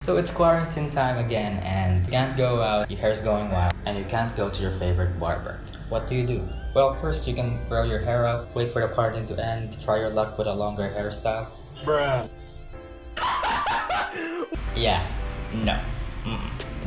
So it's quarantine time again and you can't go out, your hair's going wild, and you can't go to your favorite barber. What do? Well, first you can grow your hair out, wait for the quarantine to end, try your luck with a longer hairstyle. Bruh. Yeah, no.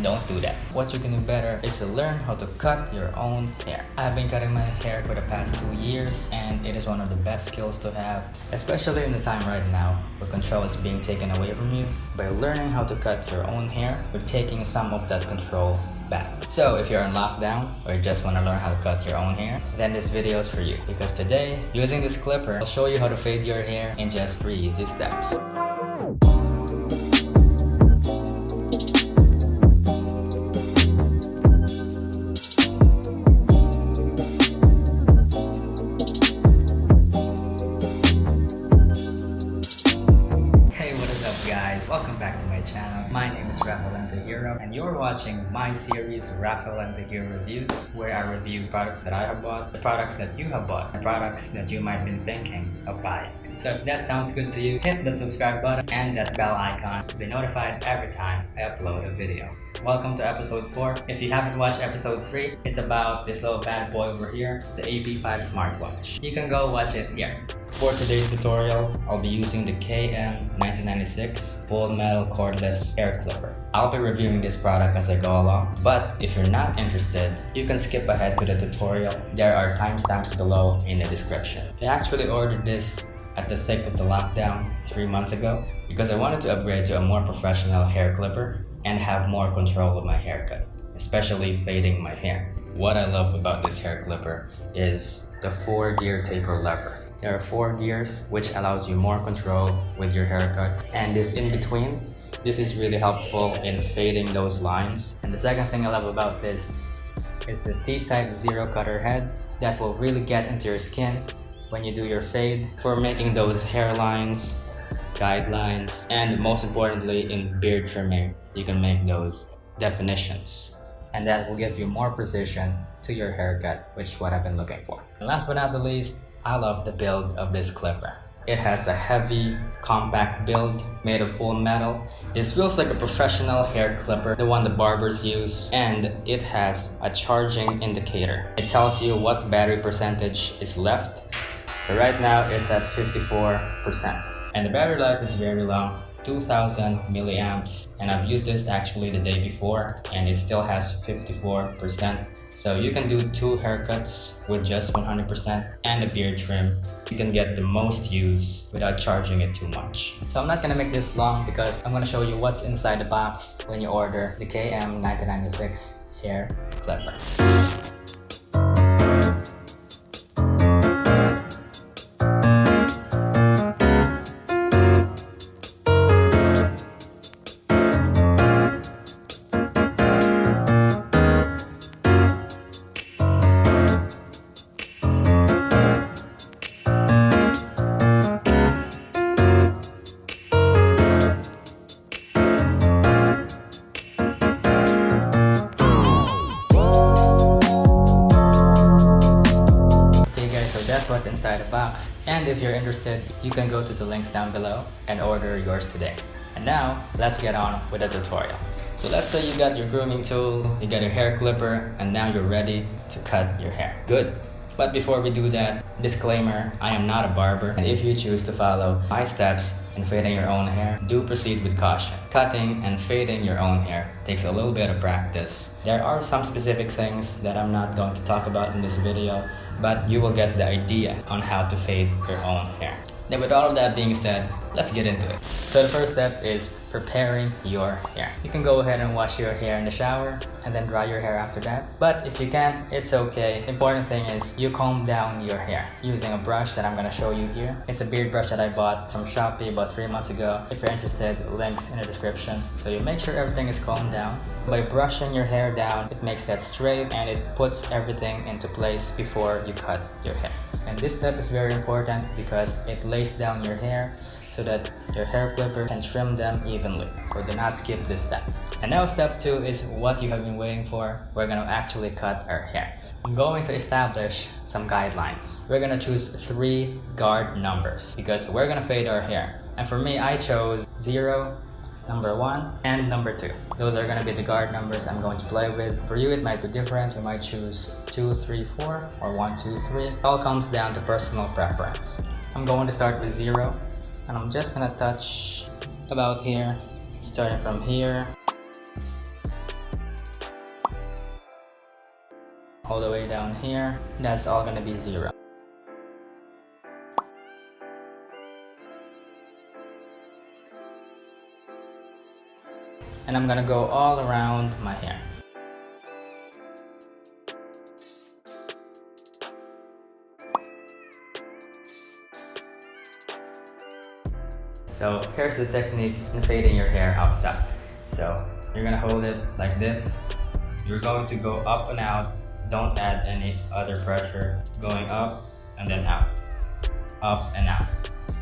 Don't do that. What you can do better is to learn how to cut your own hair. I've been cutting my hair for the past 2 years and it is one of the best skills to have, especially in the time right now where control is being taken away from you. By learning how to cut your own hair, you're taking some of that control back. So if you're in lockdown or you just want to learn how to cut your own hair, then this video is for you. Because today, using this clipper, I'll show you how to fade your hair in just 3 easy steps. Welcome back to my channel. My name is Rafaelantihero and you're watching my series Rafaelantihero Reviews, where I review products that I have bought, the products that you have bought, the products that you might have been thinking of buying. So if that sounds good to you, hit that subscribe button and that bell icon to be notified every time I upload a video. Welcome to episode 4. If you haven't watched episode 3, it's about this little bad boy over here. It's the AP5 smartwatch. You can go watch it here. For today's tutorial, I'll be using the KM-1996 full metal cordless hair clipper. I'll be reviewing this product as I go along, but if you're not interested, you can skip ahead to the tutorial. There are timestamps below in the description. I actually ordered this at the thick of the lockdown 3 months ago because I wanted to upgrade to a more professional hair clipper and have more control of my haircut, especially fading my hair. What I love about this hair clipper is the 4-gear taper lever. There are 4 gears which allows you more control with your haircut, and this in between, this is really helpful in fading those lines. And the second thing I love about this is the T-type zero cutter head that will really get into your skin when you do your fade for making those hairlines, guidelines, and most importantly in beard trimming, you can make those definitions. And that will give you more precision to your haircut, which is what I've been looking for. And last but not the least, I love the build of this clipper. It has a heavy, compact build made of full metal. This feels like a professional hair clipper, the one the barbers use, and it has a charging indicator. It tells you what battery percentage is left. So right now it's at 54%. And the battery life is very long, 2000 milliamps. And I've used this actually the day before and it still has 54%. So you can do 2 haircuts with just 100% and a beard trim. You can get the most use without charging it too much. So I'm not gonna make this long because I'm gonna show you what's inside the box when you order the KM-1996 hair clipper. So that's what's inside the box, and if you're interested, you can go to the links down below and order yours today. And now, let's get on with the tutorial. So let's say you got your grooming tool, you got your hair clipper, and now you're ready to cut your hair. Good. But before we do that, disclaimer, I am not a barber, and if you choose to follow my steps in fading your own hair, do proceed with caution. Cutting and fading your own hair takes a little bit of practice. There are some specific things that I'm not going to talk about in this video, but you will get the idea on how to fade your own hair. Then with all of that being said, let's get into it. So the first step is preparing your hair. You can go ahead and wash your hair in the shower and then dry your hair after that. But if you can't, it's okay. The important thing is you comb down your hair using a brush that I'm gonna show you here. It's a beard brush that I bought from Shopee about 3 months ago. If you're interested, links in the description. So you make sure everything is combed down. By brushing your hair down, it makes that straight and it puts everything into place before you cut your hair. And this step is very important because it lays down your hair so that your hair clipper can trim them evenly. So do not skip this step. And now step 2 is what you have been waiting for. We're gonna actually cut our hair. I'm going to establish some guidelines. We're gonna choose 3 guard numbers because we're gonna fade our hair. And for me, I chose 0, number 1, and number 2. Those are going to be the guard numbers I'm going to play with. For you, it might be different. You might choose 2, 3, 4, or 1, 2, 3. It all comes down to personal preference. I'm going to start with 0, and I'm just going to touch about here, starting from here, all the way down here. That's all going to be 0. And I'm gonna go all around my hair. So here's the technique in fading your hair up top. So you're gonna hold it like this. You're going to go up and out. Don't add any other pressure. Going up and then out. Up and out.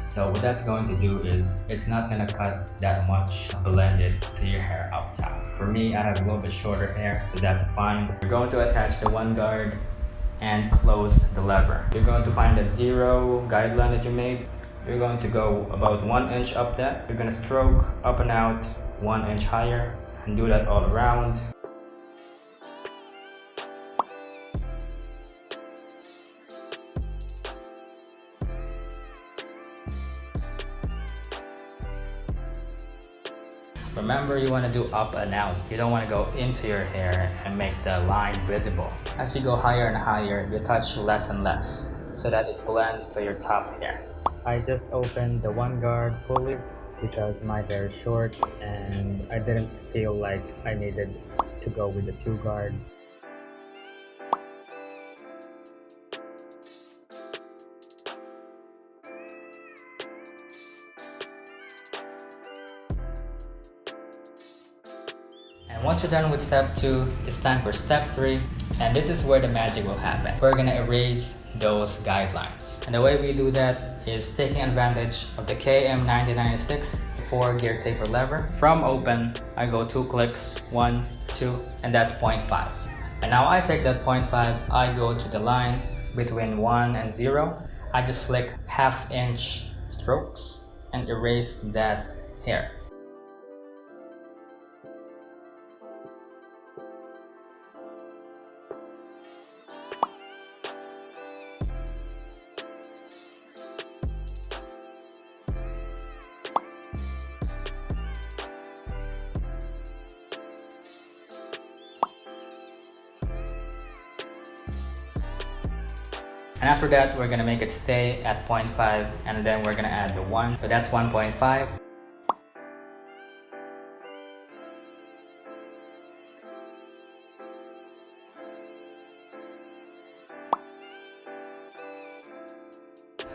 So what that's going to do is, it's not going to cut that much blended to your hair up top. For me, I have a little bit shorter hair, so that's fine. You're going to attach the one guard and close the lever. You're going to find that 0 guideline that you made. You're going to go about 1 inch up that. You're going to stroke up and out 1 inch higher and do that all around. Remember, you want to do up and out. You don't want to go into your hair and make the line visible. As you go higher and higher, you touch less and less so that it blends to your top hair. I just opened the one guard fully because my hair is short and I didn't feel like I needed to go with the 2 guard. And once you're done with step 2, it's time for step 3, and this is where the magic will happen. We're gonna erase those guidelines. And the way we do that is taking advantage of the KM-1996 4-gear taper lever. From open, I go 2 clicks, 1, 2, and that's 0.5. And now I take that 0.5, I go to the line between 1 and 0. I just flick 1/2 inch strokes and erase that hair. And after that, we're gonna make it stay at 0.5, and then we're gonna add the 1. So that's 1.5.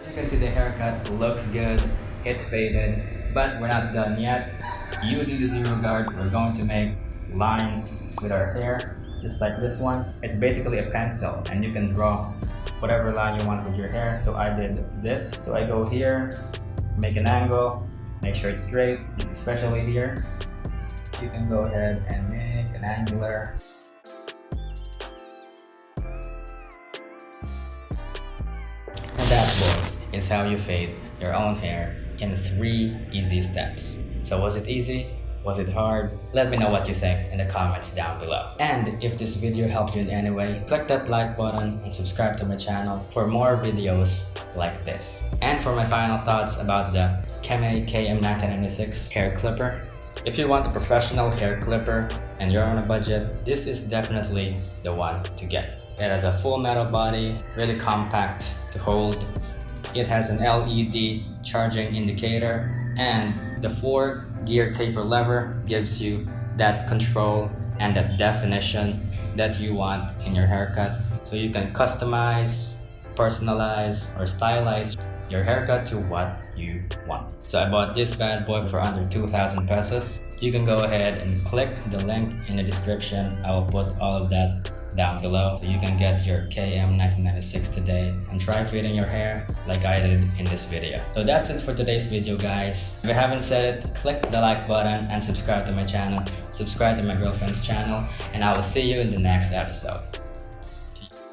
You can see the haircut looks good, it's faded, but we're not done yet. Using the 0 guard, we're going to make lines with our hair, just like this one. It's basically a pencil, and you can draw whatever line you want with your hair. So I did this. So I go here, make an angle, make sure it's straight, especially here. You can go ahead and make an angular. And that, boys, is how you fade your own hair in 3 easy steps. So was it easy? Was it hard? Let me know what you think in the comments down below. And if this video helped you in any way, click that like button and subscribe to my channel for more videos like this. And for my final thoughts about the Kemei KM-1996 hair clipper. If you want a professional hair clipper and you're on a budget, this is definitely the one to get. It has a full metal body, really compact to hold. It has an LED charging indicator, and the 4-gear taper lever gives you that control and that definition that you want in your haircut. So you can customize, personalize, or stylize your haircut to what you want. So I bought this bad boy for under 2,000 pesos. You can go ahead and click the link in the description. I will put all of that down below so you can get your KM-1996 today and try fading your hair like I did in this video. So that's it for today's video, guys. If you haven't said it, click the like button and subscribe to my channel, subscribe to my girlfriend's channel, and I will see you in the next episode.